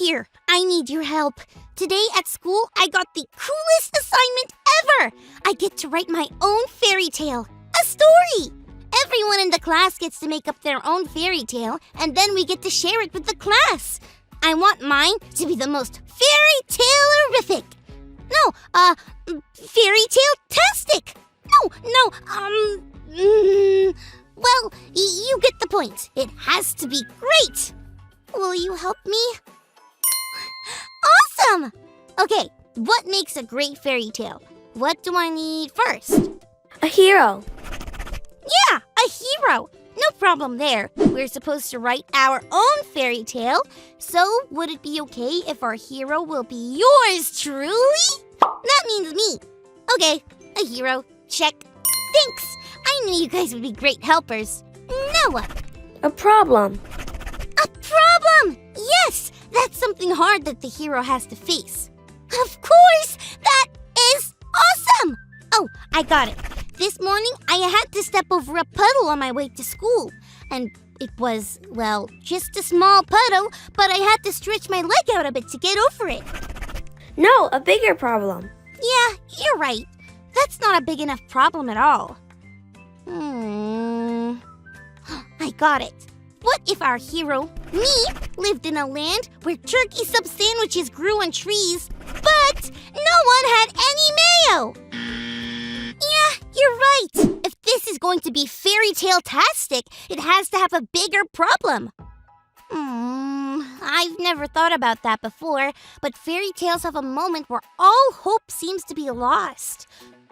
here. I need your help. Today at school, I got the coolest assignment ever. I get to write my own fairy tale, a story. Everyone in the class gets to make up their own fairy tale, and then we get to share it with the class. I want mine to be the most fairy tale-erific. No, fairy tale-tastic. Well, you get the point. It has to be great. Will you help me? Awesome! Okay, what makes a great fairy tale? What do I need first? A hero. Yeah, a hero. No problem there. We're supposed to write our own fairy tale. So, would it be okay if our hero will be yours truly? That means me. Okay, a hero. Check. Thanks. I knew you guys would be great helpers. Now what? A problem. A problem! Yes! That's something hard that the hero has to face. Of course! That is awesome! Oh, I got it. This morning, I had to step over a puddle on my way to school. And it was, well, just a small puddle, but I had to stretch my leg out a bit to get over it. No, a bigger problem. Yeah, you're right. That's not a big enough problem at all. I got it. What if our hero, me, lived in a land where turkey sub sandwiches grew on trees, but no one had any mayo? Yeah, you're right. If this is going to be fairy tale-tastic, it has to have a bigger problem. I've never thought about that before, but fairy tales have a moment where all hope seems to be lost.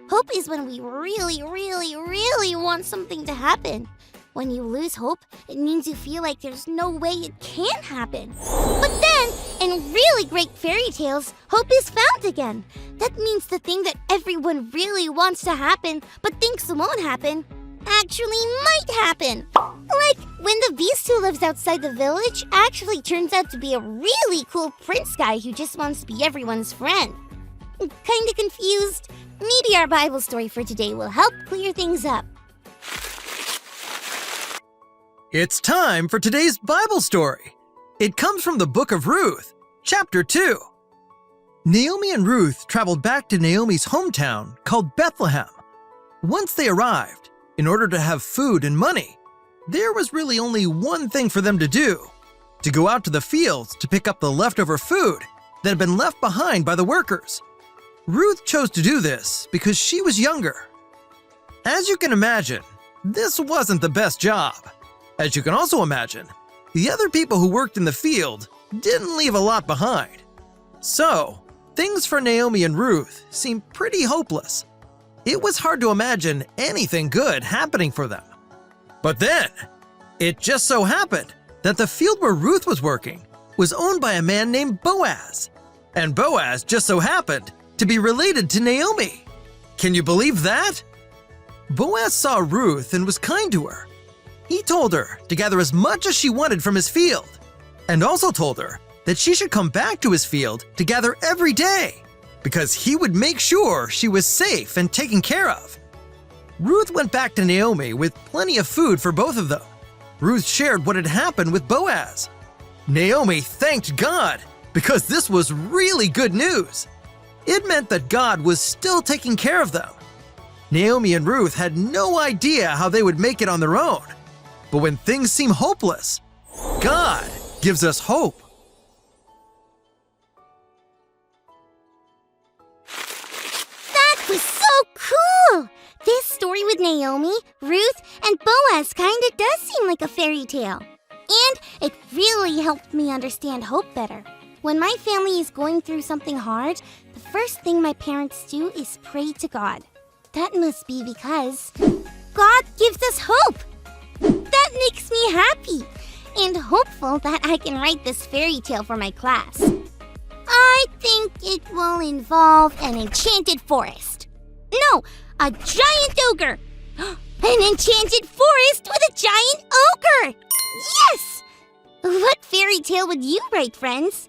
Hope is when we really, really, really want something to happen. When you lose hope, it means you feel like there's no way it can happen. But then, in really great fairy tales, hope is found again. That means the thing that everyone really wants to happen, but thinks won't happen, actually might happen. Like when the beast who lives outside the village actually turns out to be a really cool prince guy who just wants to be everyone's friend. Kinda confused? Maybe our Bible story for today will help clear things up. It's time for today's Bible story. It comes from the book of Ruth, chapter 2. Naomi and Ruth traveled back to Naomi's hometown called Bethlehem. Once they arrived, in order to have food and money, there was really only one thing for them to do: to go out to the fields to pick up the leftover food that had been left behind by the workers. Ruth chose to do this because she was younger. As you can imagine, this wasn't the best job. As you can also imagine, the other people who worked in the field didn't leave a lot behind. So, things for Naomi and Ruth seemed pretty hopeless. It was hard to imagine anything good happening for them. But then, it just so happened that the field where Ruth was working was owned by a man named Boaz. And Boaz just so happened to be related to Naomi. Can you believe that? Boaz saw Ruth and was kind to her. He told her to gather as much as she wanted from his field, and also told her that she should come back to his field to gather every day, because he would make sure she was safe and taken care of. Ruth went back to Naomi with plenty of food for both of them. Ruth shared what had happened with Boaz. Naomi thanked God because this was really good news. It meant that God was still taking care of them. Naomi and Ruth had no idea how they would make it on their own. But when things seem hopeless, God gives us hope. That was so cool! This story with Naomi, Ruth, and Boaz kinda does seem like a fairy tale. And it really helped me understand hope better. When my family is going through something hard, the first thing my parents do is pray to God. That must be because God gives us hope. That makes me happy and hopeful that I can write this fairy tale for my class. I think it will involve an enchanted forest. No, a giant ogre. An enchanted forest with a giant ogre. Yes! What fairy tale would you write, friends?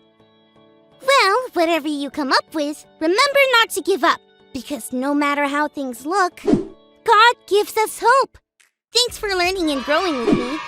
Well, whatever you come up with, remember not to give up, because no matter how things look, God gives us hope. Thanks for learning and growing with me.